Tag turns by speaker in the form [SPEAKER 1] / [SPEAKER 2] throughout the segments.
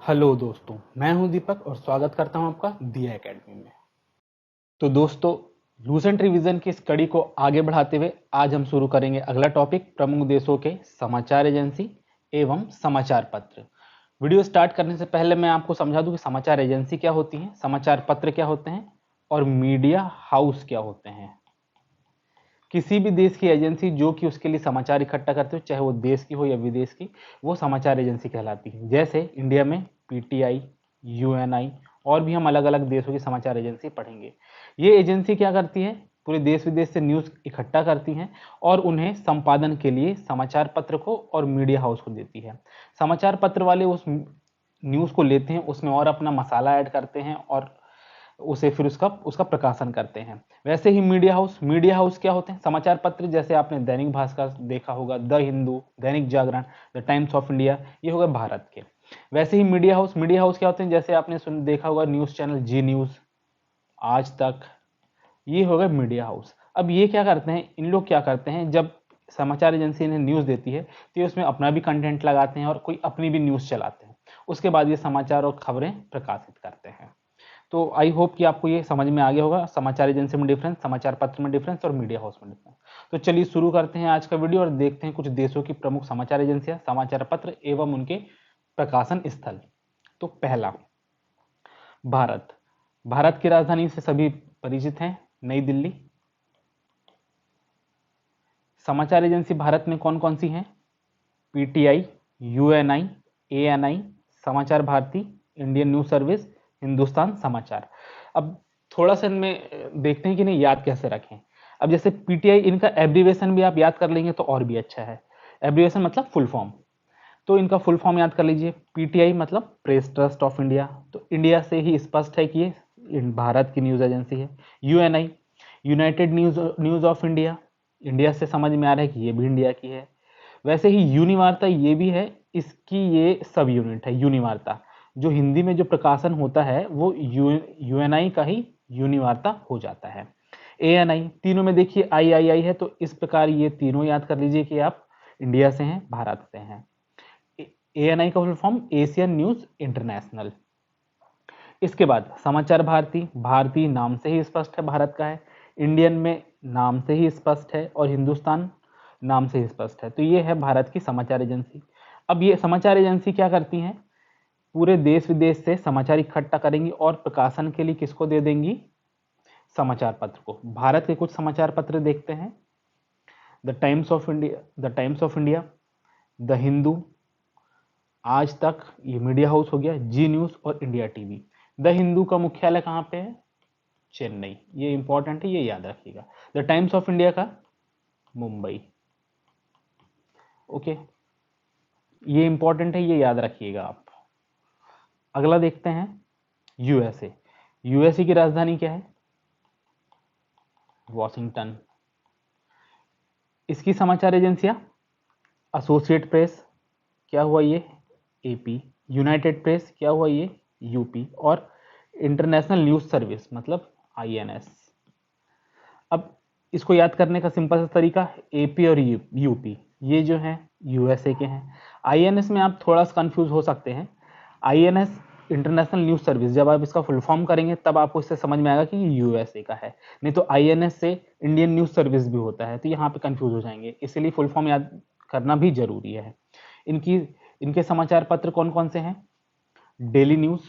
[SPEAKER 1] Hello दोस्तों, मैं हूं दीपक और स्वागत करता हूं आपका दिया एकेडमी में। तो दोस्तों, लूसेंट रिवीजन की इस कड़ी को आगे बढ़ाते हुए आज हम शुरू करेंगे अगला टॉपिक, प्रमुख देशों के समाचार एजेंसी एवं समाचार पत्र। वीडियो स्टार्ट करने से पहले मैं आपको समझा दूं कि समाचार एजेंसी क्या होती है, समाचार पत्र क्या होते हैं और मीडिया हाउस क्या होते हैं। किसी भी देश की एजेंसी जो कि उसके लिए समाचार इकट्ठा करती हो, चाहे वो देश की हो या विदेश की, वो समाचार एजेंसी कहलाती है। जैसे इंडिया में पीटीआई, यूएनआई और भी हम अलग अलग देशों की समाचार एजेंसी पढ़ेंगे। ये एजेंसी क्या करती है, पूरे देश विदेश से न्यूज़ इकट्ठा करती हैं और उन्हें संपादन के लिए समाचार पत्र को और मीडिया हाउस को देती है। समाचार पत्र वाले उस न्यूज़ को लेते हैं, उसमें और अपना मसाला ऐड करते हैं और उसे फिर उसका उसका प्रकाशन करते हैं। वैसे ही मीडिया हाउस क्या होते हैं, समाचार पत्र जैसे आपने दैनिक भास्कर देखा होगा, the Hindu, Dainik Jagran, the times of India, ये हो गए भारत के। वैसे ही मीडिया हाउस क्या होते हैं, जैसे आपने देखा होगा न्यूज चैनल जी न्यूज, आज तक, ये हो गए मीडिया हाउस। अब ये क्या करते हैं, इन लोग क्या करते हैं, जब समाचार एजेंसी इन्हें न्यूज़ देती है तो ये उसमें अपना भी कंटेंट लगाते हैं और कोई अपनी भी न्यूज़ चलाते हैं। उसके बाद ये समाचार और खबरें प्रकाशित करते हैं। तो आई होप कि आपको ये समझ में आ गया होगा, समाचार एजेंसी में डिफरेंस, समाचार पत्र में डिफरेंस और मीडिया हाउस में डिफरेंस। तो चलिए शुरू करते हैं आज का वीडियो और देखते हैं कुछ देशों की प्रमुख समाचार एजेंसियां, समाचार पत्र एवं उनके प्रकाशन स्थल। तो पहला, भारत। भारत की राजधानी से सभी परिचित हैं, नई दिल्ली। समाचार एजेंसी भारत में कौन कौन सी हैं, PTI, UNI, ANI, Samachar Bharati, Indian news service, Hindustan Samachar. अब थोड़ा सा इनमें देखते हैं कि नहीं याद कैसे रखें। अब जैसे पीटीआई, इनका एब्रीवेशन भी आप याद कर लेंगे तो और भी अच्छा है। एब्रीवेशन मतलब फुल फॉर्म, तो इनका फुल फॉर्म याद कर लीजिए। पीटीआई मतलब प्रेस ट्रस्ट ऑफ इंडिया, तो इंडिया से ही स्पष्ट है कि ये भारत की न्यूज एजेंसी है। Uni, United news of India, India से समझ में आ रहा है कि ये भी इंडिया की है। वैसे ही यूनिवार्ता ये भी है, इसकी ये सब यूनिट है। यूनिवार्ता जो हिंदी में जो प्रकाशन होता है वो यूएनआई का ही यूनिवार्ता हो जाता है। एएनआई, तीनों में देखिए आई है, तो इस प्रकार ये तीनों याद कर लीजिए कि आप इंडिया से हैं, भारत से हैं। एएनआई का full form Asian news international. इसके बाद समाचार भारती, भारती नाम से ही स्पष्ट है भारत का है, इंडियन में नाम से ही स्पष्ट है और हिंदुस्तान नाम से ही स्पष्ट है। तो ये है भारत की समाचार एजेंसी। अब ये समाचार एजेंसी क्या करती हैं, पूरे देश विदेश से समाचार इकट्ठा करेंगी और प्रकाशन के लिए किसको दे देंगी, समाचार पत्र को। भारत के कुछ समाचार पत्र देखते हैं, the times of India, the Hindu, आज तक, ये मीडिया हाउस हो गया, जी न्यूज और इंडिया टीवी। द हिंदू का मुख्यालय कहाँ पे है, चेन्नई, ये इंपॉर्टेंट है, ये याद रखिएगा। द टाइम्स ऑफ इंडिया का मुंबई, ओके, ये इंपॉर्टेंट है, ये याद रखिएगा आप। अगला देखते हैं यूएसए। यूएसए की राजधानी क्या है, वॉशिंगटन। इसकी समाचार एजेंसियां, एसोसिएट प्रेस, क्या हुआ ये, एपी, यूनाइटेड प्रेस, क्या हुआ ये, यूपी, और इंटरनेशनल न्यूज सर्विस मतलब आईएनएस। अब इसको याद करने का सिंपल सा तरीका, एपी और यूपी ये जो हैं यूएसए के हैं। आईएनएस में आप थोड़ा सा कंफ्यूज हो सकते हैं। आईएनएस इंटरनेशनल न्यूज सर्विस, जब आप इसका फुल फॉर्म करेंगे तब आपको इससे समझ में आएगा कि ये यूएसए का है, नहीं तो आईएनएस से इंडियन न्यूज सर्विस भी होता है, तो यहाँ पे कंफ्यूज हो जाएंगे, इसलिए फुल फॉर्म याद करना भी जरूरी है। इनकी इनके समाचार पत्र कौन कौन से हैं, डेली न्यूज,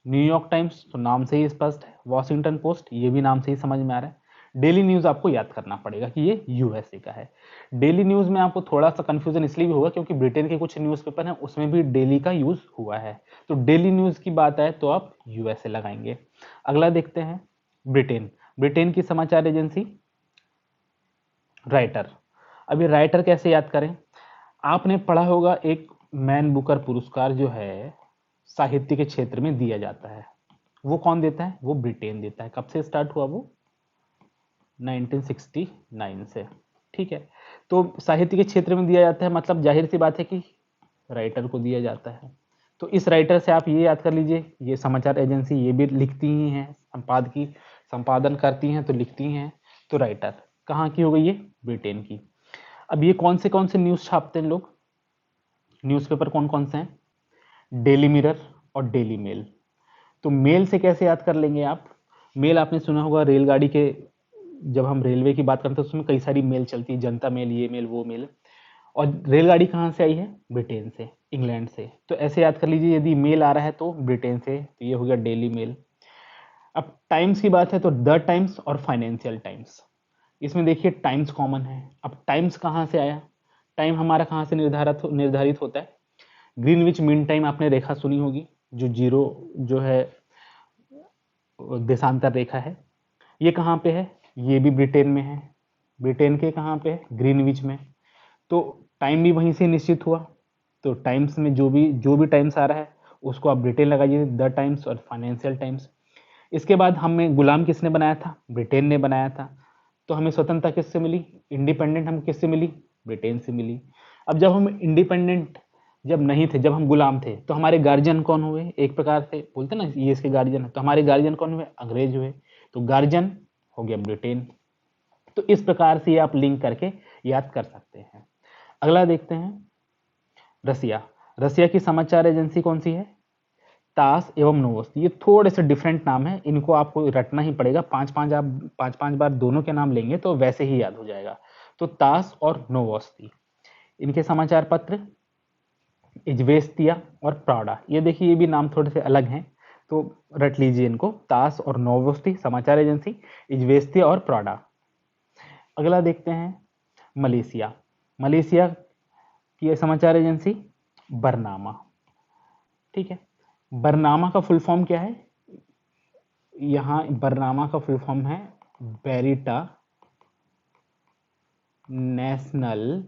[SPEAKER 1] न्यूयॉर्क टाइम्स तो नाम से ही स्पष्ट है, वॉशिंगटन पोस्ट ये भी नाम से ही समझ में आ रहा है। डेली न्यूज आपको याद करना पड़ेगा कि ये यूएसए का है। डेली न्यूज में आपको थोड़ा सा कंफ्यूजन इसलिए भी होगा क्योंकि ब्रिटेन के कुछ न्यूज़पेपर हैं उसमें भी डेली का यूज हुआ है, तो डेली न्यूज की बात आए तो आप यूएसए लगाएंगे। अगला देखते हैं ब्रिटेन। ब्रिटेन की समाचार एजेंसी राइटर। अभी राइटर कैसे याद करें, आपने पढ़ा होगा एक मैन बुकर पुरस्कार जो है साहित्य के क्षेत्र में दिया जाता है, वो कौन देता है, वो ब्रिटेन देता है। कब से स्टार्ट हुआ वो, 1969 से, ठीक है। तो साहित्य के क्षेत्र में दिया जाता है, मतलब जाहिर सी बात है कि राइटर को दिया जाता है। तो इस राइटर से आप ये याद कर लीजिए, ये समाचार एजेंसी ये भी लिखती ही हैं, संपादन करती हैं तो लिखती हैं। तो राइटर कहाँ की हो गई, ये ब्रिटेन की। अब ये कौन से न्यूज़ छापते हैं लोग, न्यूज़पेपर कौन कौन से हैं, डेली मिरर, और डेली मेल। तो मेल से कैसे याद कर लेंगे आप? मेल आपने सुना होगा रेलगाड़ी के, जब हम रेलवे की बात करते हैं तो उसमें कई सारी मेल चलती है, जनता मेल, ये मेल, वो मेल। और रेलगाड़ी कहाँ से आई है? ब्रिटेन से, इंग्लैंड से। तो ऐसे याद कर लीजिए, यदि मेल आ रहा है तो ब्रिटेन से, तो ये हो गया डेली मेल। अब टाइम्स की बात है तो द टाइम्स और फाइनेंशियल टाइम्स। इसमें देखिए टाइम्स कॉमन है। अब टाइम्स कहाँ से आया? टाइम हमारा कहाँ से निर्धारित होता है? ग्रीनविच मीन टाइम आपने रेखा सुनी होगी, जो जीरो जो है देशांतर रेखा है। ये कहाँ पे है? ये भी ब्रिटेन में है। ब्रिटेन के कहाँ पे है? ग्रीनविच में। तो टाइम भी वहीं से निश्चित हुआ। तो टाइम्स में जो भी टाइम्स आ रहा है उसको आप ब्रिटेन लगाइए, द टाइम्स और फाइनेंशियल टाइम्स। इसके बाद हमें गुलाम किसने बनाया था? ब्रिटेन ने बनाया था। तो हमें स्वतंत्रता किससे मिली? इंडिपेंडेंट हम किससे मिली? ब्रिटेन से मिली। अब जब हम इंडिपेंडेंट जब नहीं थे, जब हम गुलाम थे, तो हमारे गार्जियन कौन हुए? एक प्रकार से बोलते ना ये इसके गार्जियन है, तो हमारे गार्जियन कौन हुए? अंग्रेज हुए। तो गार्जियन हो गया ब्रिटेन। तो इस प्रकार से आप लिंक करके याद कर सकते हैं। अगला देखते हैं, रसिया। रसिया की समाचार एजेंसी कौन सी है? तास एवं नोवोस्ती। ये थोड़े से डिफरेंट नाम है, इनको आपको रटना ही पड़ेगा। पांच पांच बार दोनों के नाम लेंगे तो वैसे ही याद हो जाएगा। तो तास और नोवोस्ती, इनके समाचार पत्र इज्वेस्तिया और प्राडा। ये देखिए, ये भी नाम थोड़े से अलग हैं, तो रट लीजिए इनको। तास और नोवोस्ती समाचार एजेंसी, इज्वेस्तिया और प्राडा। अगला देखते हैं, मलेशिया। मलेशिया की समाचार एजेंसी बरनामा। ठीक है, बरनामा का फुल फॉर्म क्या है? यहाँ बरनामा का फुल फॉर्म है बेरिटा नेशनल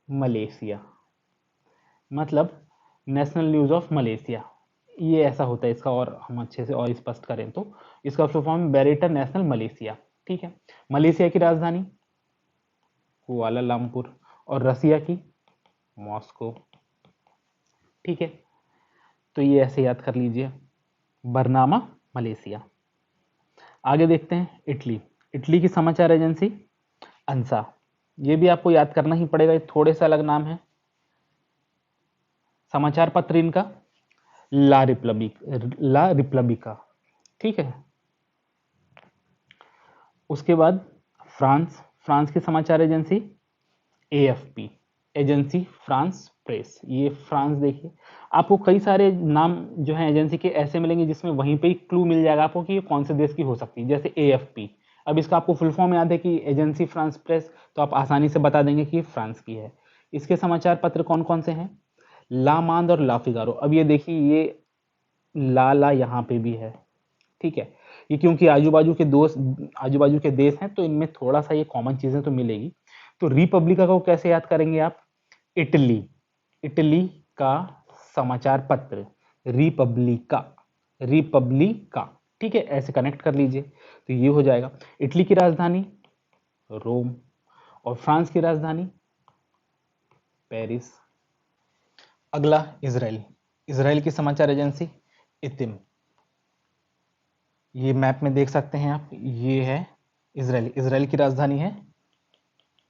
[SPEAKER 1] मलेशिया, मतलब नेशनल न्यूज ऑफ मलेशिया। ये ऐसा होता है इसका, और हम अच्छे से और स्पष्ट करें तो इसका फुल फॉर्म बेरिटा नेशनल मलेशिया। ठीक है, मलेशिया की राजधानी कुआलालंपुर और रसिया की मॉस्को। ठीक है, तो ये ऐसे याद कर लीजिए, बरनामा मलेशिया। आगे देखते हैं, इटली। इटली की समाचार एजेंसी अंसा। ये भी आपको याद करना ही पड़ेगा, ये थोड़े से अलग नाम है। समाचार पत्र इनका ला रिपब्लिका। ठीक है, उसके बाद फ्रांस। फ्रांस की समाचार agency AFP, agency France press. ये फ्रांस देखिए, आपको कई सारे नाम जो है एजेंसी के ऐसे मिलेंगे जिसमें वहीं पे ही क्लू मिल जाएगा आपको कि ये कौन से देश की हो सकती है। जैसे एएफपी, अब इसका आपको फुल फॉर्म याद है कि एजेंसी फ्रांस प्रेस, तो आप आसानी से बता देंगे कि फ्रांस की है। इसके समाचार पत्र कौन कौन से हैं? ला मांद और ला फिगारो। अब ये देखिए, ये ला यहाँ पे भी है। ठीक है, ये क्योंकि आजू बाजू के देश हैं, तो इनमें थोड़ा सा ये कॉमन चीजें तो मिलेगी। तो रिपब्लिका को कैसे याद करेंगे आप? इटली, इटली का समाचार पत्र रिपब्लिका, रिपब्लिका। ठीक है, ऐसे कनेक्ट कर लीजिए तो ये हो जाएगा। इटली की राजधानी रोम और फ्रांस की राजधानी पेरिस। अगला इजराइल। इजराइल की समाचार एजेंसी इतिम। ये मैप में देख सकते हैं आप, ये है इजराइल। इजराइल की राजधानी है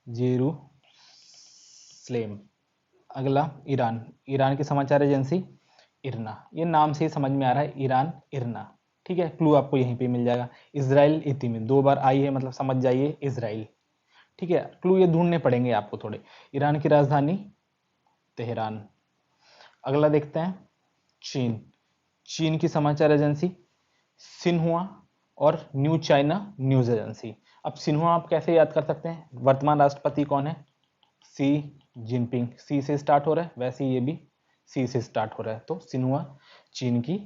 [SPEAKER 1] जेरूसलेम। अगला ईरान। ईरान की समाचार एजेंसी इरना। ये नाम से ही समझ में आ रहा है, ईरान इरना। ठीक है, क्लू आपको यहीं पे मिल जाएगा। इजराइल इति में 2 बार आई है, मतलब समझ जाइए इजराइल। ठीक है, क्लू ये ढूंढने पड़ेंगे आपको थोड़े। ईरान की राजधानी तेहरान। अगला देखते हैं, चीन। चीन की समाचार एजेंसी सिन्हुआ और न्यू चाइना न्यूज एजेंसी। अब सिन्हुआ आप कैसे याद कर सकते हैं? वर्तमान राष्ट्रपति कौन है? सी जिनपिंग। सी से स्टार्ट हो रहा है, वैसे ये भी सी से स्टार्ट हो रहा है। तो सिन्हुआ चीन की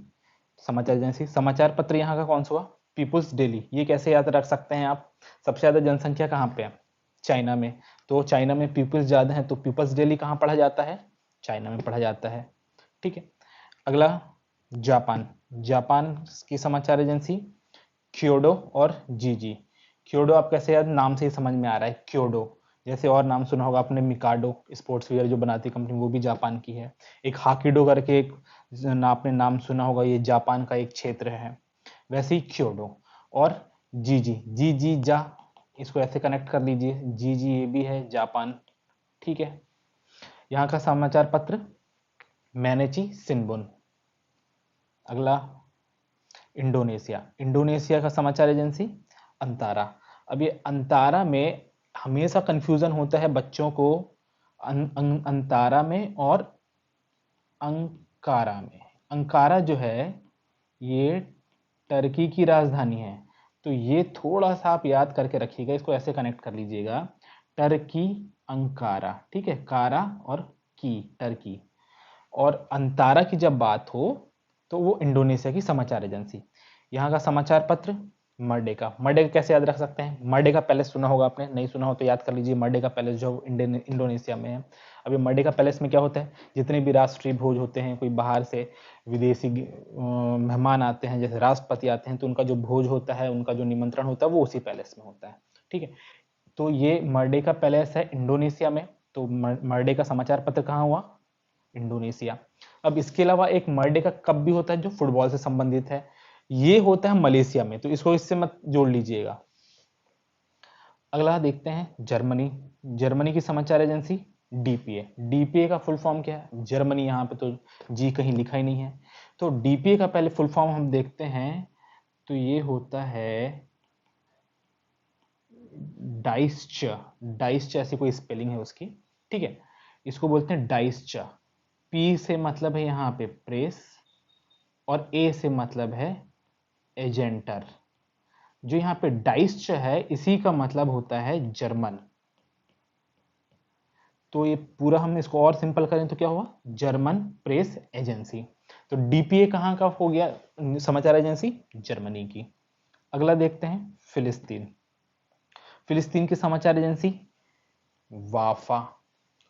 [SPEAKER 1] समाचार एजेंसी। समाचार पत्र यहाँ का कौन सा हुआ? People's Daily. ये कैसे याद रख सकते हैं आप? सबसे ज्यादा जनसंख्या कहाँ पे है? चाइना में। तो चाइना में पीपल्स ज्यादा है, तो पीपल्स डेली कहाँ पढ़ा जाता है? चाइना में पढ़ा जाता है। ठीक है, अगला जापान। जापान की समाचार एजेंसी क्योडो और जीजी। क्योडो आप कैसे याद? नाम से ही समझ में आ रहा है क्योडो। जैसे और नाम सुना होगा आपने, मिकाडो स्पोर्ट्स वेयर जो बनाती कंपनी, वो भी जापान की है। एक हाकिडो करके एक आपने नाम सुना होगा, ये जापान का एक क्षेत्र है। वैसे ही क्योडो और जीजी, जी जी जा, इसको ऐसे कनेक्ट कर लीजिए, जी जी ये भी है जापान। ठीक है, यहाँ का समाचार पत्र मैनेची शिन्बुन। अगला इंडोनेशिया। इंडोनेशिया का समाचार एजेंसी अंतारा। अब ये अंतारा में हमेशा कंफ्यूजन होता है बच्चों को अंतारा में और अंकारा में। अंकारा जो है ये टर्की की राजधानी है, तो ये थोड़ा सा आप याद करके रखिएगा, इसको ऐसे कनेक्ट कर लीजिएगा, टर्की अंकारा, ठीक है, कारा और की, टर्की। और अंतारा की जब बात हो तो वो इंडोनेशिया की समाचार एजेंसी। यहाँ का समाचार पत्र मर्डेका। मर्डेका कैसे याद रख सकते हैं? मर्डेका पैलेस सुना होगा आपने, नहीं सुना हो तो याद कर लीजिए। मर्डेका पैलेस जो इंडोनेशिया में है। अभी मर्डेका पैलेस में क्या होता है, जितने भी राष्ट्रीय भोज होते हैं, कोई बाहर से विदेशी मेहमान आते हैं, जैसे राष्ट्रपति आते हैं, तो उनका जो भोज होता है, उनका जो निमंत्रण होता है, वो उसी पैलेस में होता है, ठीक है। तो ये मर्डेका पैलेस है इंडोनेशिया में। तो मर्डेका समाचार पत्र कहाँ हुआ? इंडोनेशिया। अब इसके अलावा एक मर्डेका कप भी होता है जो फुटबॉल से संबंधित है, ये होता है मलेशिया में, तो इसको इससे मत जोड़ लीजिएगा। अगला देखते हैं जर्मनी। जर्मनी की समाचार एजेंसी डीपीए। डीपीए का फुल फॉर्म क्या है? जर्मनी, यहाँ पे तो जी कहीं लिखा ही नहीं है, तो डीपीए का पहले फुल फॉर्म हम देखते हैं, तो ये होता है डाइस्च। डाइस्च ऐसी कोई स्पेलिंग है उसकी, ठीक है, इसको बोलते हैं डाइस्च। पी से मतलब है यहाँ पे प्रेस, और ए से मतलब है एजेंटर। जो यहाँ पे डाइस्च है, इसी का मतलब होता है जर्मन। तो ये पूरा हम इसको और सिंपल करें तो क्या हुआ? German press agency. तो डीपीए कहाँ का हो गया समाचार एजेंसी? जर्मनी की। अगला देखते हैं फिलिस्तीन। फिलिस्तीन की समाचार एजेंसी वाफा।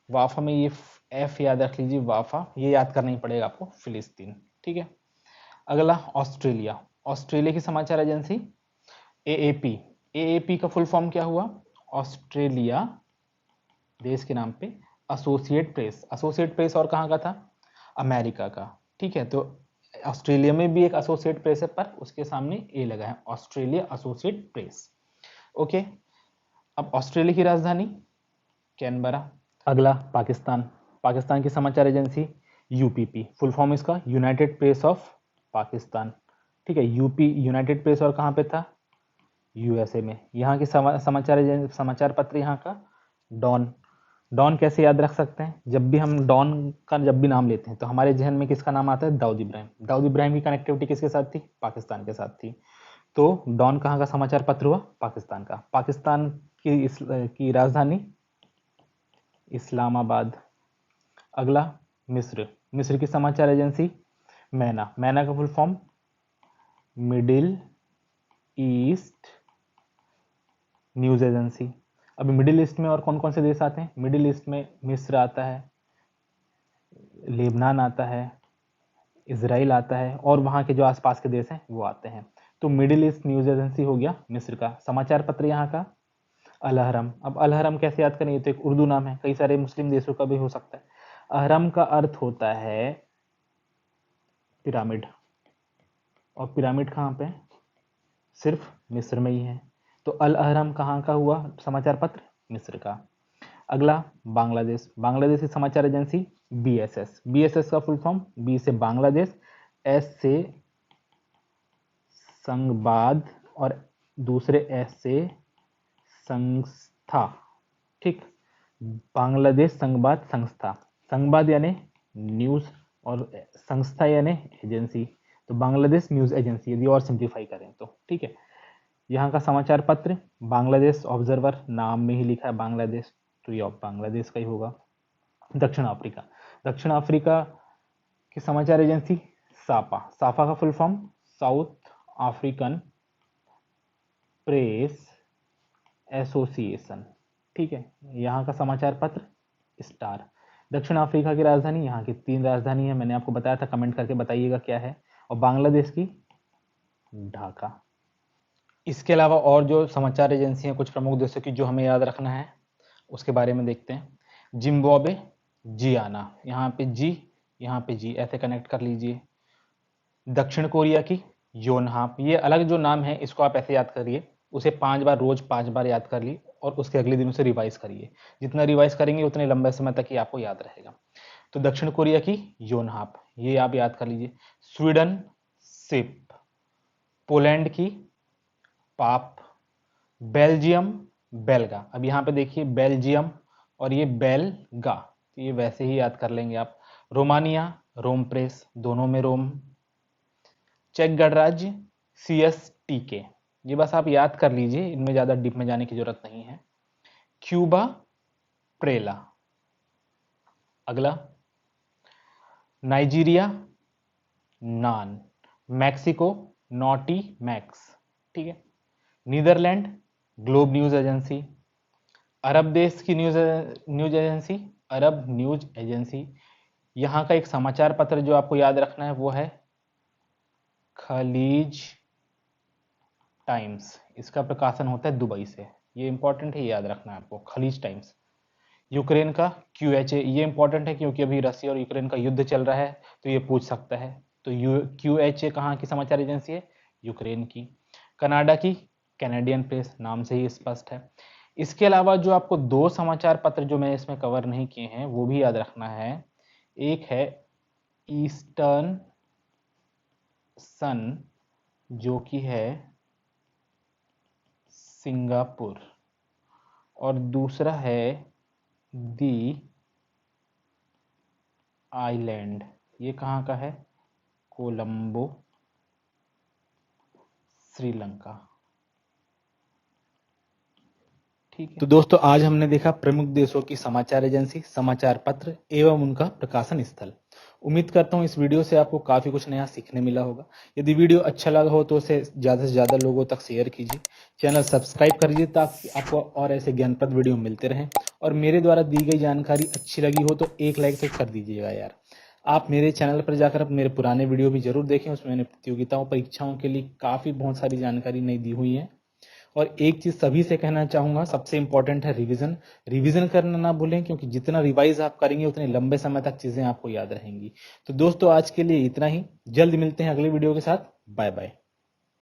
[SPEAKER 1] वाफा में ये एफ याद रख लीजिए, वाफा, ये याद करना ही पड़ेगा आपको, फिलिस्तीन, ठीक है। अगला ऑस्ट्रेलिया। ऑस्ट्रेलिया की समाचार एजेंसी एएपी। एएपी का फुल फॉर्म क्या हुआ? ऑस्ट्रेलिया देश के नाम पे एसोसिएट प्रेस। एसोसिएट प्रेस और कहाँ का था? अमेरिका का, ठीक है। तो ऑस्ट्रेलिया में भी एक एसोसिएट प्रेस है, पर उसके सामने ए लगा है, ऑस्ट्रेलिया एसोसिएट प्रेस, ओके। अब ऑस्ट्रेलिया की राजधानी कैनबरा। अगला पाकिस्तान। पाकिस्तान की समाचार एजेंसी यूपीपी। फुल फॉर्म इसका यूनाइटेड प्रेस ऑफ पाकिस्तान, ठीक है। यूपी यूनाइटेड प्रेस और कहाँ पे था? यूएसए में। यहाँ की समाचार पत्र यहाँ का डॉन। डॉन कैसे याद रख सकते हैं? जब भी हम डॉन का जब भी नाम लेते हैं तो हमारे जहन में किसका नाम आता है? दाऊद इब्राहिम। दाऊद इब्राहिम की कनेक्टिविटी किसके साथ थी? पाकिस्तान के साथ थी। तो डॉन कहाँ का समाचार पत्र हुआ? पाकिस्तान का। पाकिस्तान की राजधानी इस्लामाबाद। अगला मिस्र। मिस्र की समाचार एजेंसी मैना। मैना का full form middle east news agency. अभी मिडिल ईस्ट में और कौन कौन से देश आते हैं? मिडिल ईस्ट में मिस्र आता है, लेबनान आता है, इजराइल आता है, और वहाँ के जो आसपास के देश हैं वो आते हैं। तो मिडिल ईस्ट न्यूज एजेंसी हो गया मिस्र का। समाचार पत्र यहाँ का अल अहरम। अब अल अहरम कैसे याद करें? ये तो एक उर्दू नाम है, कई सारे मुस्लिम देशों का भी हो सकता है। अहरम का अर्थ होता है पिरामिड, और पिरामिड कहाँ पे? सिर्फ मिस्र में ही है। तो अल अहरम कहाँ का हुआ समाचार पत्र? मिस्र का। अगला बांग्लादेश। बांग्लादेश की समाचार एजेंसी बीएसएस। बीएसएस का फुल फॉर्म बी से बांग्लादेश, एस से संघवाद, और दूसरे एस से संस्था, ठीक। बांग्लादेश संघवाद संस्था। संघवाद यानी न्यूज, और संस्था यानी एजेंसी, तो बांग्लादेश न्यूज एजेंसी, यदि और सिंप्लीफाई करें तो, ठीक है। यहाँ का समाचार पत्र बांग्लादेश ऑब्जर्वर, नाम में ही लिखा है बांग्लादेश, तो ये बांग्लादेश का ही होगा। दक्षिण अफ्रीका। दक्षिण अफ्रीका की समाचार एजेंसी सापा। सापा का full form south African press association, ठीक है। यहाँ का समाचार पत्र स्टार। दक्षिण अफ्रीका की राजधानी, यहाँ की 3 राजधानी है, मैंने आपको बताया था, कमेंट करके बताइएगा क्या है। और बांग्लादेश की ढाका। इसके अलावा और जो समाचार एजेंसी हैं कुछ प्रमुख देशों की जो हमें याद रखना है, उसके बारे में देखते हैं। जिम्बाब्वे जियाना, यहाँ पे जी, यहाँ पे जी, ऐसे कनेक्ट कर लीजिए। दक्षिण कोरिया की योनहाप। ये अलग जो नाम है इसको आप ऐसे याद करिए, उसे 5 बार, रोज 5 बार याद कर ली, और उसके अगले दिन उसे रिवाइज करिए। जितना रिवाइज करेंगे उतने लंबे समय तक ही आपको याद रहेगा। तो दक्षिण कोरिया की योनहाप, ये आप याद कर लीजिए। स्वीडन सिप, पोलैंड की पाप, बेल्जियम बेल्गा। अब यहाँ पे देखिए बेल्जियम और ये बेल्गा, तो ये वैसे ही याद कर लेंगे आप। रोमानिया रोम प्रेस, दोनों में रोम। चेक गणराज्य CSTK, ये बस आप याद कर लीजिए, इनमें ज़्यादा डीप में जाने की जरूरत नहीं है। क्यूबा प्रेला। अगला नाइजीरिया नान, मैक्सिको नॉटी मैक्स, ठीक है। नीदरलैंड ग्लोब न्यूज एजेंसी, अरब देश की news agency Arab News agency. यहाँ का एक समाचार पत्र जो आपको याद रखना है वो है खलीज टाइम्स, इसका प्रकाशन होता है दुबई से, ये इंपॉर्टेंट है, याद रखना है आपको, खलीज टाइम्स। यूक्रेन का QHA, ये इंपॉर्टेंट है क्योंकि अभी रशिया और यूक्रेन का युद्ध चल रहा है, तो ये पूछ सकता है। तो QHA कहाँ की समाचार एजेंसी है? यूक्रेन की। कनाडा की कैनेडियन प्रेस, नाम से ही स्पष्ट है। इसके अलावा जो आपको दो समाचार पत्र जो मैं इसमें कवर नहीं किए हैं वो भी याद रखना है। एक है ईस्टर्न सन, जो कि है सिंगापुर, और दूसरा है दी आइलैंड, ये कहाँ का है? कोलंबो, श्रीलंका, ठीक है। तो दोस्तों आज हमने देखा प्रमुख देशों की समाचार एजेंसी, समाचार पत्र एवं उनका प्रकाशन स्थल। उम्मीद करता हूँ इस वीडियो से आपको काफी कुछ नया सीखने मिला होगा। यदि वीडियो अच्छा लगा हो तो उसे ज्यादा से ज्यादा लोगों तक शेयर कीजिए, चैनल सब्सक्राइब करिए ताकि आपको और ऐसे ज्ञानप्रद वीडियो मिलते रहें। और मेरे द्वारा दी गई जानकारी अच्छी लगी हो तो एक लाइक तो कर दीजिएगा यार। आप मेरे चैनल पर जाकर मेरे पुराने वीडियो भी जरूर देखें, उसमें मैंने प्रतियोगिताओं परीक्षाओं के लिए काफी बहुत सारी जानकारी नई दी हुई है। और एक चीज सभी से कहना चाहूंगा, सबसे इंपॉर्टेंट है रिवीजन। रिवीजन करना ना भूलें, क्योंकि जितना रिवाइज आप करेंगे उतने लंबे समय तक चीजें आपको याद रहेंगी। तो दोस्तों आज के लिए इतना ही, जल्द मिलते हैं अगले वीडियो के साथ। Bye bye.